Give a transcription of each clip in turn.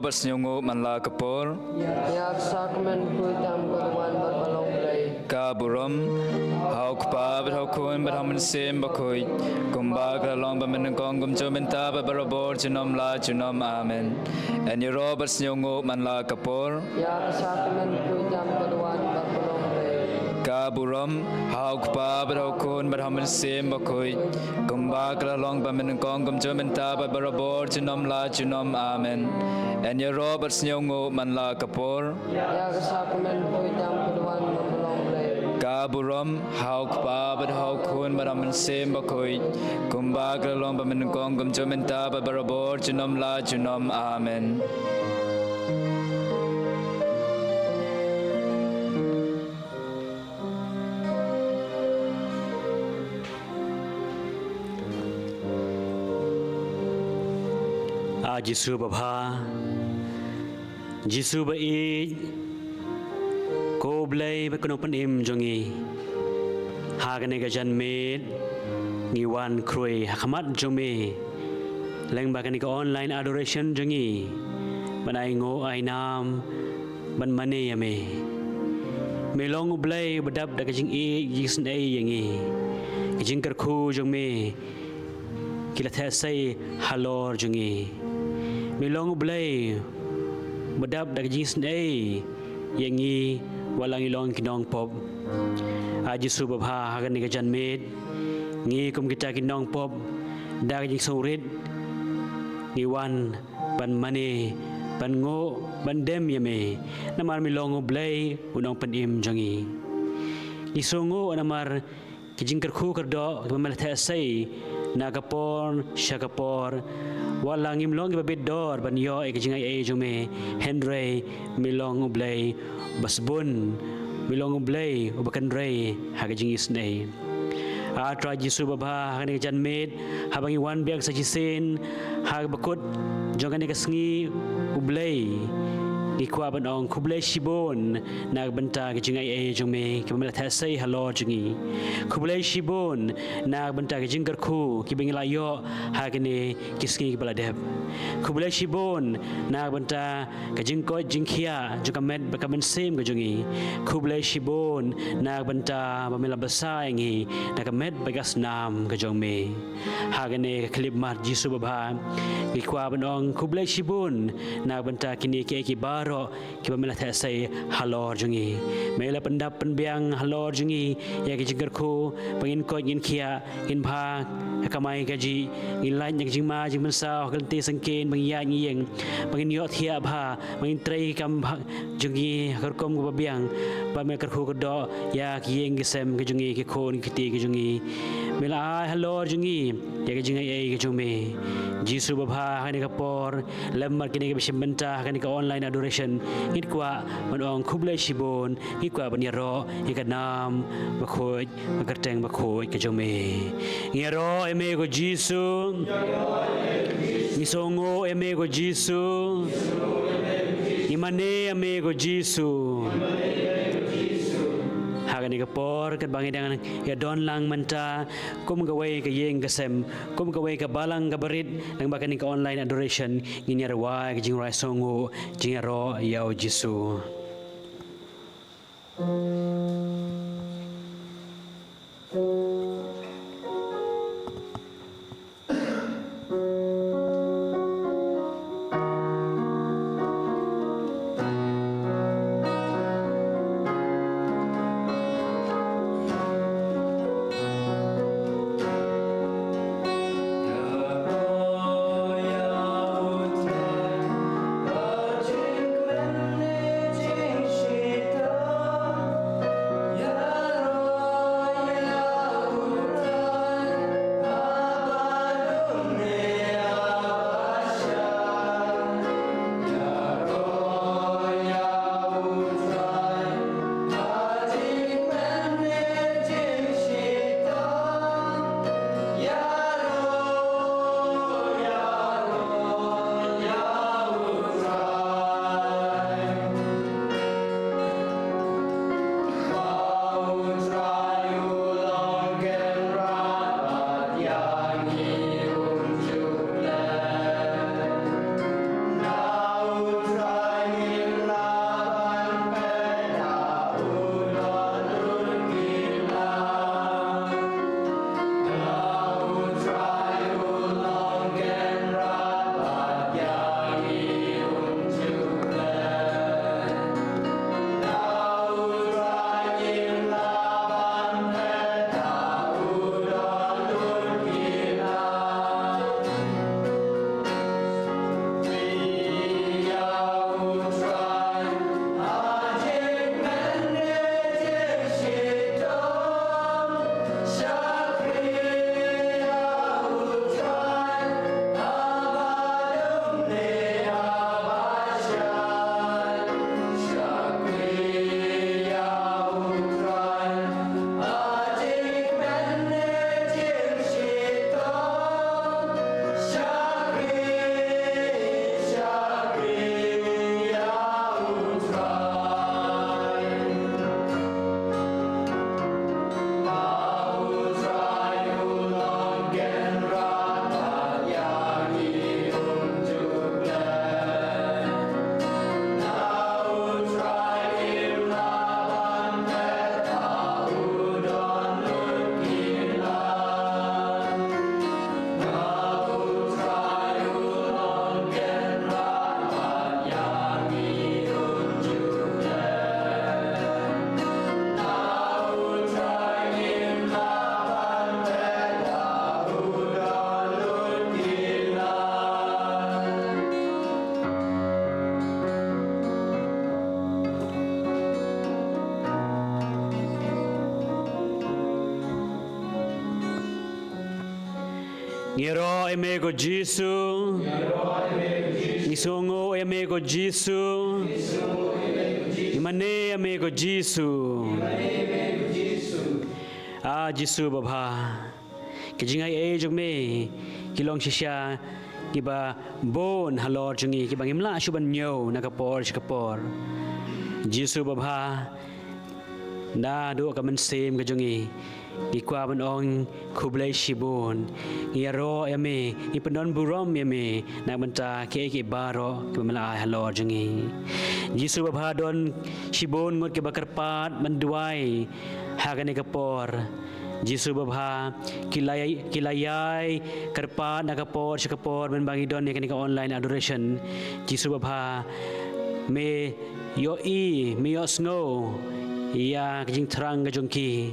bersenyum manla kapur yak sakmen kuitam kuduan berbalong play kaburam hauk pa berhau kun berhamun sim bakui kumba kalong bemenengkong gumjo minta berbarabor junom la junom amen and yoro bersenyum manla kapur yak sakmen kuitam kuduan berbalong play kaburam hauk pa berhau kun berhamun sim bakui kumba kalong bemenengkong gumjo minta berbarabor junom la junom amen and yoro bersenyum manla kapur yak sakmen kuitam kuduan berbalong play kaburam hauk pa berhau kun berhamun sim bakui kumba kalong bemenengkong gumjo minta berbarabor junom la junom amen. Jisu bapa Jisu bai ko blai ba kono panim jongi hagane ga janmet ni wan kroi hakamat jome leng ba kani ka online adoration jongi banai ngo ai nam ban mane yame melong blai badap da jing e jisn ai yangi jing kar khu jome kila tha sai halor jongi milong blay badab dag jis nei yangi walang ilong kinong pop aji subabha hagan ni gajan med ngi kum kita kinong pop dag jing sorit ni wan ban mane ban ngo ban dem yame namar milong blay unong panim jangi isongo namar kijing kerku kerdo kemelatha sai nagapor syakapor walang imlong ibabit dor ban yo e kijing ai jume henry milong ublay basbun milong ublay ubakan rey hagajing isnay atra jisu baba hagani janmet habangi wan biak sajisin hag bakut jongan ni kasngi ublay ikwa banong kublay shibon nagbanta kijing ai jume kemala thasai halo jungi kublay shibon nagbanta kijing garku kibingila yo hagani kisngi baladeb kublay shibon nagbanta kijing ko jingkhia jukamet bakamen sem gajungi kublay shibon nagbanta pamila basaingi nakamet bagas nam gajongme hagani klip mar jisu baba ikwa banong kublay shibon nagbanta kini ki bar kiba mela tha sai halor jungi mela pendap penbiang halor jungi ya ki jigar ko pangin ko ngin khia in bha kamai gaji in lain yang jingma jing mensa kalti sangken bangya ngiyeng pangin yo thia bha pangin trei kam jungi harkom ko biang pa me kar ko do ya ki yeng gesem ke jungi ke khon kiti ke jungi mela halor jungi ya ki jingai ai ke jume jisu babha hani kapor lemar kini ke benta hani ka online adoration ngikwa manong kublay shibon ngikwa banyaro ikanam bakhoj makarteng bakhoj ke jume ngero eme go jisu nisongo eme go jisu imane eme go jisu hagani kapor kat bangi dengan ya don lang menta kum gawai ke yeng gasem kum gawai ke balang gabarit nang bakani ke online adoration nginyar wa ke jing rai songo jingaro yau jisu yak Ngiro emego Jisu. Nisongo emego Jisu. Imane emego Jisu. Jisu Baba. Kejingai jong me kilong shisha kiba bon halor jungi kiba ngimla shuban nyo nakapor shikapor. Jisu Baba. Na do ka man sem ka jungi ikwa ban ong kublai shibon ngiro yame ipenon burom yame na banta ke baro ke mala halor jungi Jisu Baba don shibon ngot ke bakar pat manduai hagane kapor Jisu Baba kilayai karpat nakapor shikapor ben bangi don ke online adoration Jisu Baba me yo snow ya kejing terang kejongki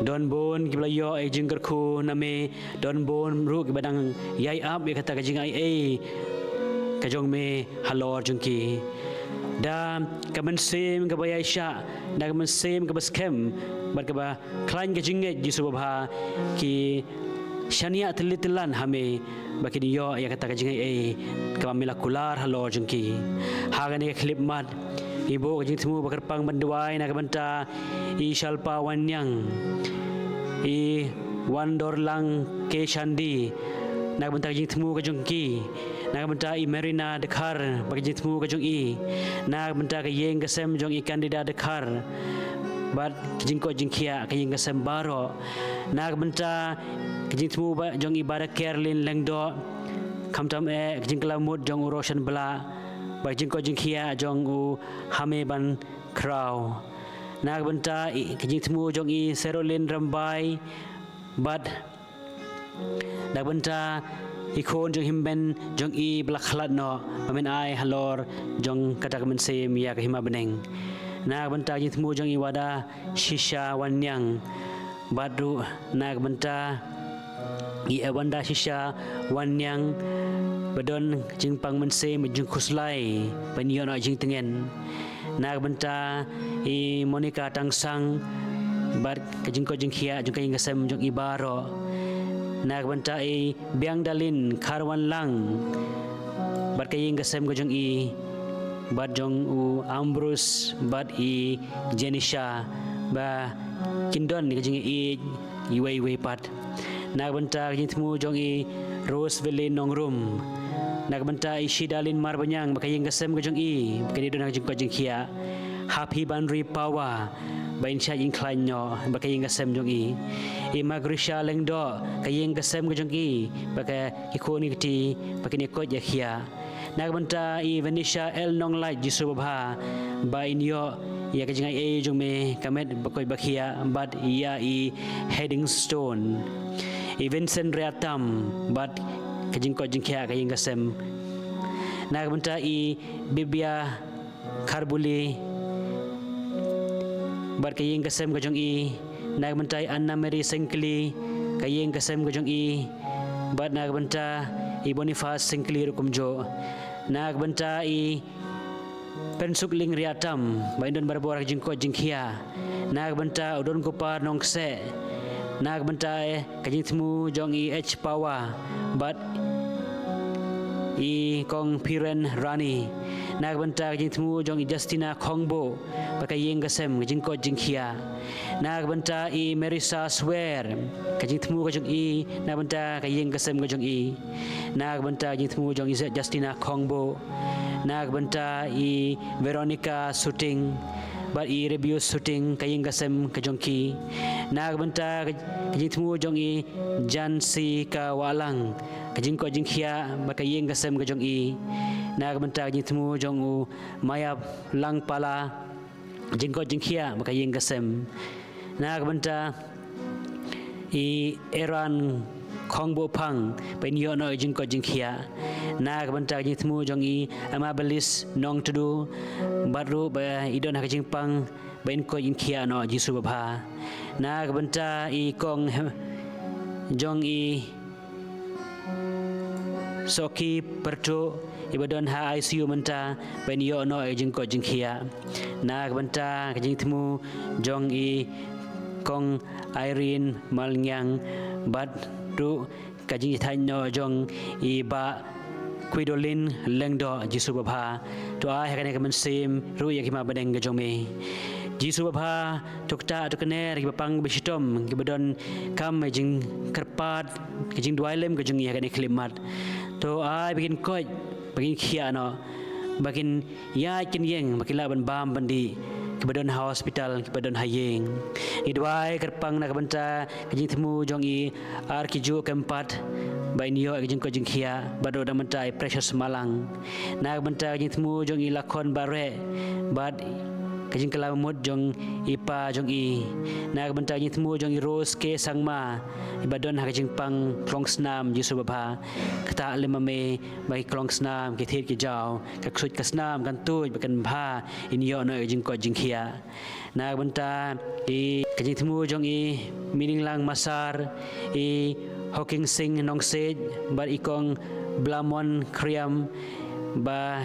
don bon kiblayo jing kerku name don bon ru kibadang yai up ya kata kejing ai kejong me halor jongki da kaman sem kabaya sha da kaman sem kabaskem bar kaba klain kejing Jisu Baba ki shania telitelan hame bakini yo ya kata kejing ai kamila kular halor jongki hagane klip mat Ibu kajing temu bakar pang banduai nak banta I shalpa wanyang I wandor lang ke shandi nak banta kajing temu kajung ki nak banta I marina dekar kajing temu kajung I nak banta kajing kesem jong I kandida dekar bat kajing ko jing kia kajing kesem baro nak banta kajing temu jong I barak kerlin lengdo kamtam kajing kelamut jong uroshan bela Bajing ko jing kia jong u hame ban kraw nak banta kajing temu jong I serolin rambai bat nak banta ikon jong himben jong I blakhalat no mamen ai halor jong kata kamen sem ya kahima beneng nak banta kajing temu jong I wada shisha wanyang badu nak banta I wanda shisha wanyang badon jing pang mense mejung kuslai penyon jing tengen nak benta I Monica tangsang bar kajing ko jing khia jung kajing gasem jung ibaro nak benta I biang dalin karwan lang bar kajing gasem ko jung I bar jong u Ambrus bar I Jenisha ba kindon kajing I iwei pat nak benta kajing temu jong I Roseville Nongrum nak benta Ishidalin marbanyang bakayeng gasem kajong I bakay don kajing kajing kia happy banri pawa bain sha jing klanyo bakayeng gasem jong I Magrisha lengdo kayeng gasem kajong I bakay ikoni kiti bakini ko ja kia nak benta I Venetia El Nonglai Jisu Baba bain yo ya kajing ai jong me kamet bakoy bakia but ya I Heading Stone Vincent Riatam but kajing ko jing kia kajing gasem nak benta I Bibia Karbuli bar kajing gasem kajong I nak benta Anna Mary Sengkli kajing gasem kajong I bat nak benta I Boniface Sengkli rukumjo nak benta I Pensukling Riatam baindon barbor kajing ko jing kia nak benta udon kupar nongse nak benta kajing temu jong I H Pawa but I kong Piren Rani nak benta kajing temu jong I Justina Kongbo bakayeng gasem kajing ko jing kia nak benta I Marisa Swear kajing temu kajong I nak benta kajing gasem kajong I nak benta kajing temu jong I Justina Kongbo nak benta I Veronica Shooting but I review shooting kajing gasem kajong ki nak benta kajing temu jong I Jansi Kawalang kajing ko jing khia bakayeng gasem kajong I nak benta kajing temu jong u Maya Langpala jing ko jing khia bakayeng gasem nak benta I Eran Kongbo Pang pen yo no jing ko jing khia nak benta kajing temu jong I Amabilis Nong Tudu baru ba idon kajing pang bain ko jing khia no Jisu Baba nak benta I kong jong I Soki Pertu ibadon ha ICU menta ben yo no jing ko jing khia nak benta kajing temu jong I kong Irene Malnyang bat du kajing than no jong i ba Kuidolin lengdo Jisu Bapa tu ai hakane kaman sim ru ya kima badeng gajong me Jisu Bapa tukta tukner ki bapang bisitom ki badon kam jing kerpat jing duailem gajong ya hakane klimat tu ai bikin koi bikin khia no bikin ya kin yeng bikin la ban bam bandi kebadon hospital kebadon hayeng idwai kerpang na kabanta kajing temu jong i arkiju keempat bain yo kajing kajing khia bado da mentai precious malang na kabanta kajing temu jong i lakon bare bad kajing kelamut jong ipa jong i na kabanta kajing temu jong i rose ke sangma ibadon kajing pang klong snam Jisu Bapa kata lemame bai klong snam ke thit ki jaw ka khut ka snam kan tu bakan bha in yo no kajing ko jing khia na kabanta i kajing temu jong i mining lang masar i Hawking Sing nong sej bar ikong blamon kriam ba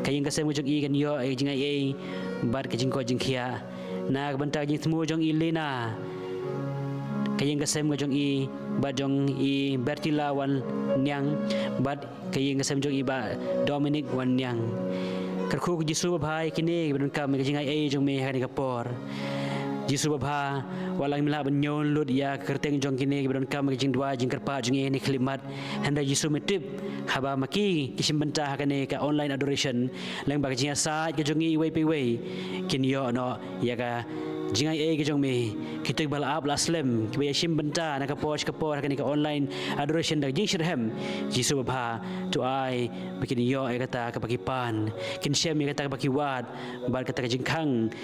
kajing kasem jong i kan yo jing ai bar kajing ko jing khia na kabanta kajing temu jong i Lena kayeng kasem jong i ba jong i Bertila wan nyang bat kayeng kasem jong i ba Dominic wan nyang kerku Jisu Bapa kini bedon kam kajing ai jong me hani kapor Jisu Bapa walang mila benyon lut ya kerteng jong kini bedon kam kajing dua jing kerpa jong ni klimat handa Jisu metip haba maki kisim bentah kane ka online adoration lang ba kajing sa kajong i way kini yo no ya ka jingai ke jong me kita bal ab laslam kiba shim benta na ka poch kan ka online adoration da jing shirhem Jisu Bapa tu ai bikin yo kata ka pakipan kin shem kata ka pakiwat bar kata ka jingkhang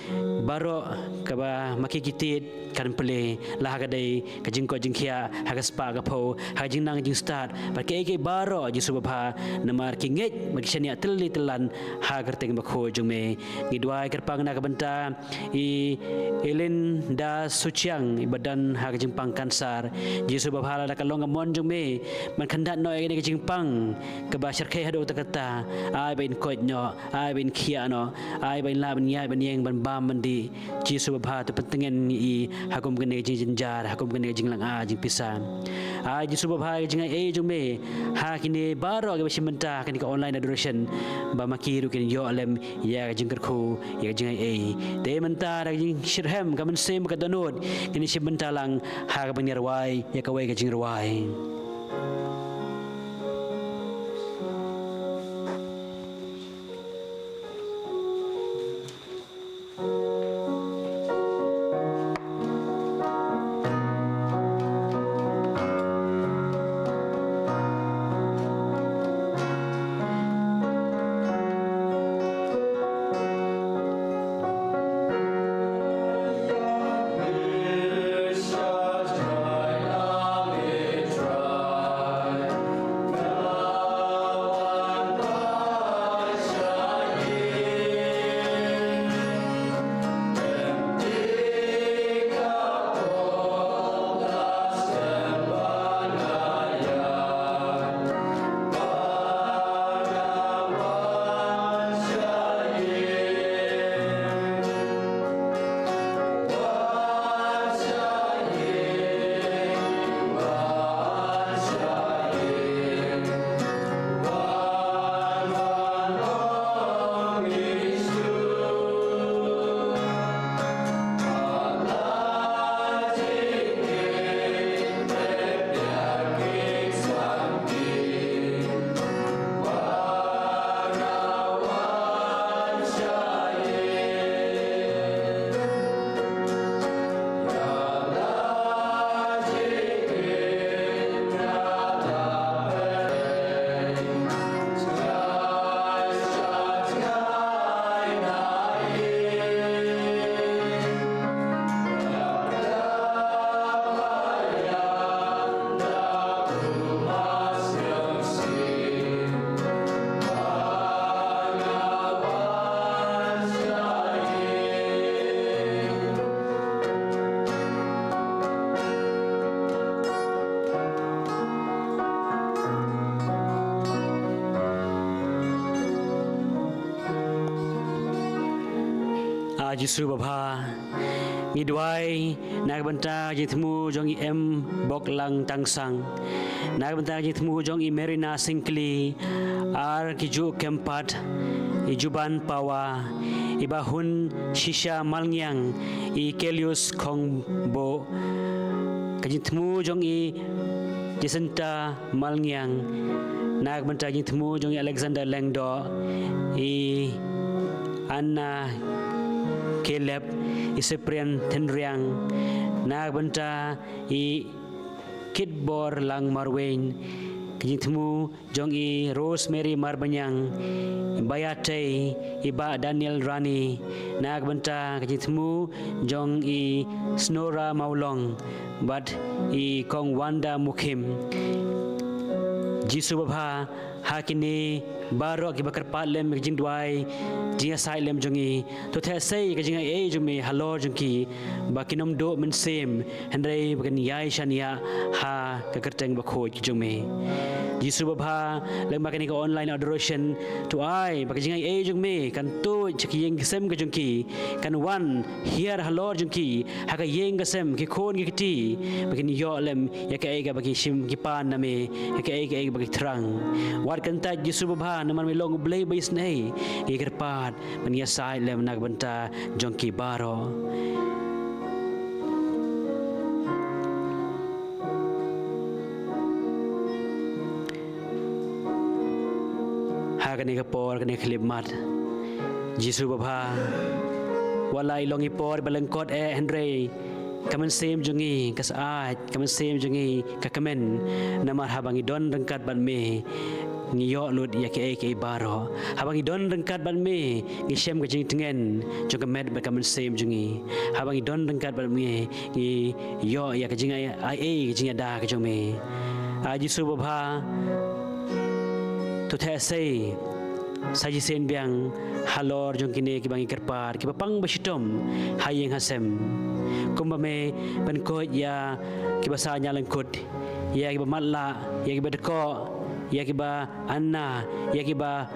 baro ka ba makikitit kan pele lah ka dai ka jing ko jing khia ha ka spa ka pho ha jing nang jing start bar ke baro Jisu Bapa namar kinget makishania telli telan ha kerteng bakho jong me ngidwai kerpang na ka benta i Elen da suciang ibadan ha kajing pang kansar Jisu Bapa la kalong amon jong me man kandat no ene kajing pang ke basar khe hado takata ai bain koj no ai bain khia no ai bain la ban yai ban yeng ban bam mandi Jisu Bapa tu pentengen i hakum kene jing jinjar hakum kene jing lang a jing pisan ai Jisu Bapa jing ai jong me ha kini baro ke basim menta kan ka online adoration ba makiru kin yo alem ya jing kerku ya jing ai te menta jing hem kaman sem ka danod kini si bentalang ha ka banyarwai ya kawai ka jingrawai Jisu Bapa ngidwai nak banta jing temu jong i em bok lang tangsang nak banta jing temu jong i Merina Singkli ar kiju kempat i Juban Pawa i Bahun Shisha Malngyang i Kelius Kongbo kajing temu jong i Jacinta Malngyang nak banta jing temu jong i Alexander Lengdo i Anna Caleb i Cyprian Tenriang nak banta i Kitbor Lang Marwain kajing temu jong i Rosemary Marbanyang i Bayate i Ba Daniel Rani nak banta kajing temu jong i Snora Maulong bat i Kong Wanda Mukim Jisu Bapa hakini baro ki bakar patlem jing dwai jing asylum jongi to the sei ka jing ai jumi halor jungki bakinom do men sem hendrai bakan yai shania ha ka kerteng bakhoj jumi Jisu Bapa leng makani ka online adoration to ai bak jing ai jumi kan to chiki yeng sem ka jungki kan wan here halor jungki ha ka yeng ka sem ki khon ki ti bakin yo lem ya ka ai ka baki shim ki pan na me ya ka ai baki trang wat kan ta Jisu Bapa naman may long blay base na ikerpat maniasay lem nagbanta jongki baro hagani kapor kani khilmat Jisu Bapa walai long ipor balangkot Henry kaman sem jungi kasaat kaman sem jungi kakamen namar habangi don rengkat ban me ngiyo lut ya ke baro habangi don rengkat ban me ngi shem ka jing tengen jong ka med ba kaman sem jungi habangi don rengkat ban me ngi yo ya ka jing ai ka jing da ka jong me Jisu Bapa to the sei saji sen biang halor jong kine ki bangi kerpar ki papang basitom hayeng hasem kumba me ban ko ya ki basa nyalengkut ya ki bamatla ya ki badeko ya ki ba anna ya ki ba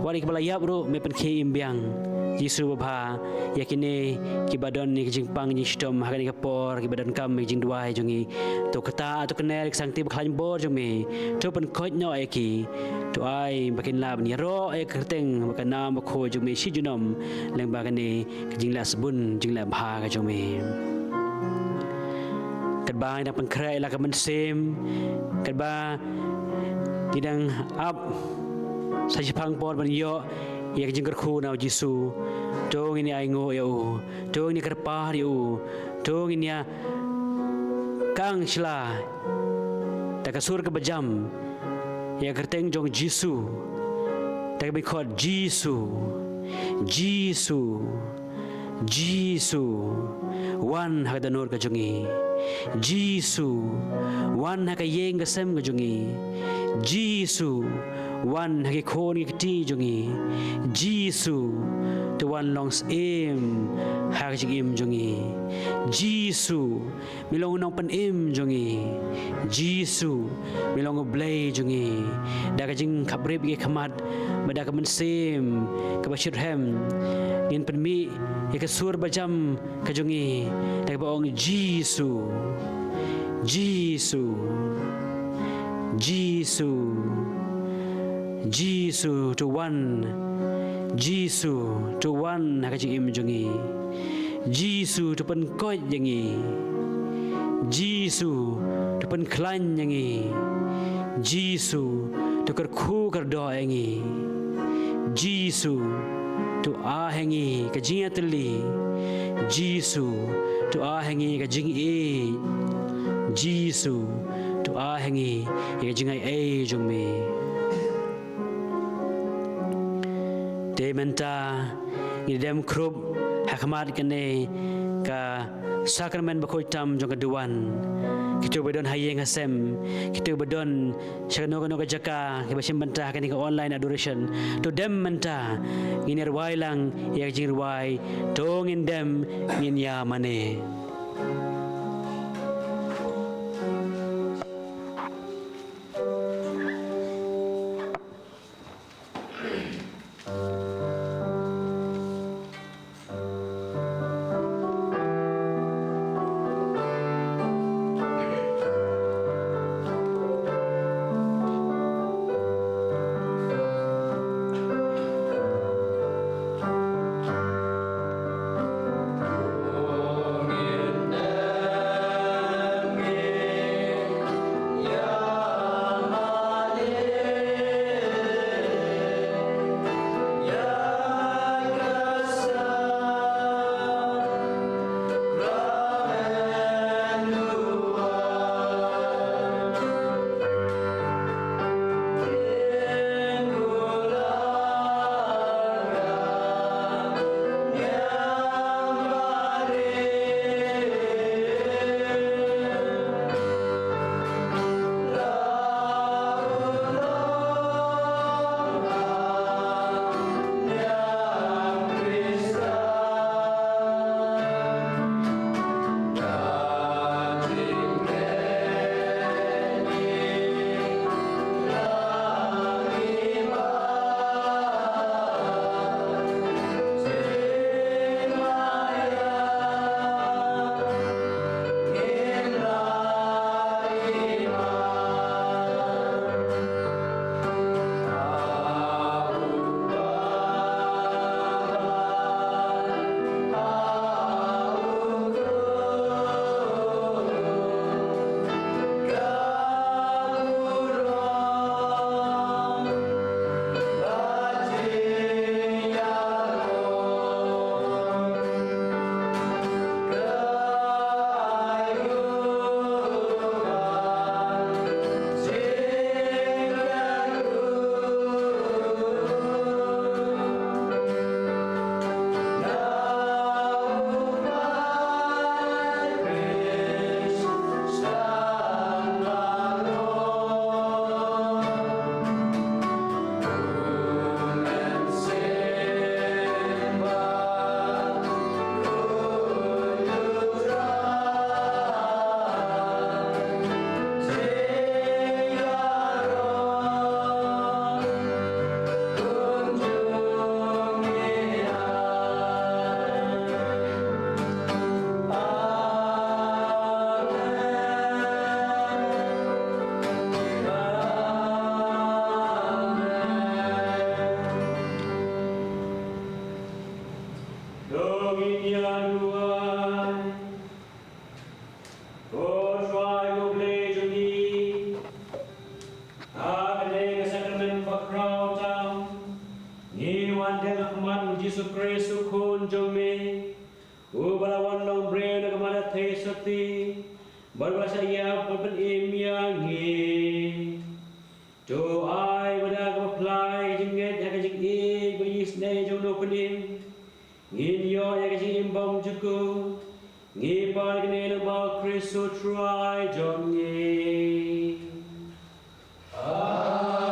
wali ki balayap ru me pen ki imbiang Jisu Bapa ya kine ki badon ni jing pang ni stom hakani kapor ki badan kam jing duai jongi to kata to kenel sangti baklan bor jong me to pen ko nyo ai ki to ai bakin lab ni ro ai kerteng bakan nam ko jong me shi junom leng bagani jing la sabun jing la bha ka jong me kadbang na pangkrai la ka man sem kadba tidang up sa jipang por ban yo ya jing kerku na Jisu tong ini ai ngo yo tong ini kerpah yo tong ini ya kang shla ta kasur ke bejam ya kerteng jong Jisu ta be khot Jisu wan ha da nor ka jongi Jisu wan ha ka yeng ka sem ka jongi Jisu wan ha ki khon ki ti jongi Jisu to wan longs im ha ka im jongi Jisu milong nong pan im jongi Jisu milong blay jongi da ka jing khabrib ki khamat bada ka man sem ka bashir hem ngin pan mi ya ka sur bajam ka jongi da ka baong Jisu to one haka im jongi Jisu to pen koi yangi Jisu to pen klan yangi Jisu to kar khu kar do yangi Jisu to a hangi ka jinga teli Jisu to a hangi ka jing e Jisu to a hangi ka jinga e jong me te menta ni dem krup hakmat kene ka sakramen bakoi tam jong kaduan kitu bedon hayeng hasem kitu bedon shano ka jaka ke basim benta kene ka online adoration to dem menta nginer wai lang ya jing wai tong in dem ngin ya mane Ko try go play jungi. Agane sacrament bakrau tam. Ni wan de rahmat Jesus Kristus kun jome. Ubalawan long bre na kamada te sati. Berbahasa ia berpen imya ngi. To ai pada apply jinget ya kajik e bayis ne jono penim. Ngin yo ya kajik imbam juku. Ngi par kene na ba Kristus try jongi. Amen.